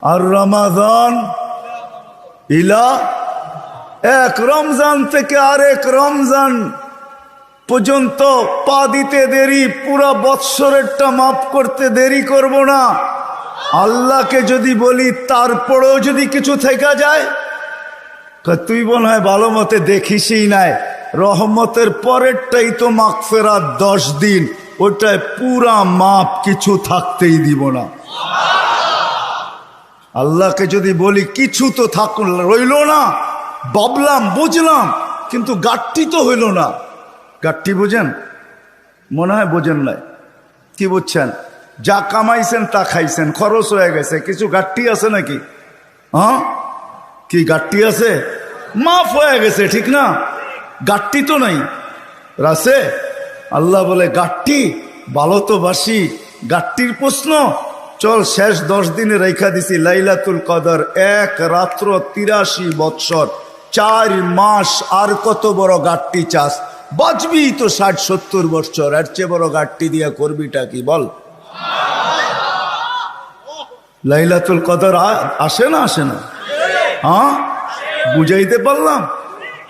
আর রমাদান ইলা, এক রমজান থেকে আরেক রমজান পর্যন্ত পা দিতে দেরি, পুরা বৎসরেরটা মাফ করতে দেরি করব না। আল্লাহকে যদি বলি তারপরেও যদি কিছু থেকে যায়, তুই মনে হয় ভালো মতে দেখিসই নাই, রহমতের পরেরটাই তো মাগফিরাত 10 দিন, ওটায় পুরা মাপ, কিছু থাকতেই দিব না। আল্লাহকে যদি বলি কিছু তো রইল না, ভাবলাম বুঝলাম, কিন্তু গাঠটি তো হইল না। গাঠটি বোঝেন? মনে হয় বোঝেন নাই। কি বুঝছেন? যা কামাইছেন তা খাইছেন, খরচ হয়ে গেছে, কিছু গাঠটি আছে নাকি? হ্যাঁ, কি গাঠটি আছে? মাফ হয়ে গেছে, ঠিক না? গাঠটি তো নাই, রাসে। আল্লাহ বলে গাঠটি ভালো তো বাসি, গাঠটির প্রশ্ন চল শেষ 10 দিনে রেখা দিছি লাইলাতুল কদর, এক রাত্র 83 বৎসর, 4 মাস, আর কত বড় গাঠটি চাস? বাঁচবি তো 60-70 বৎসর, এর চেয়ে বড় গাঠটি দিয়া করবিটা কি বল? লাইলাতুল কদর আসে না, আসে না? হ্যাঁ, বুঝাইতে পারলাম?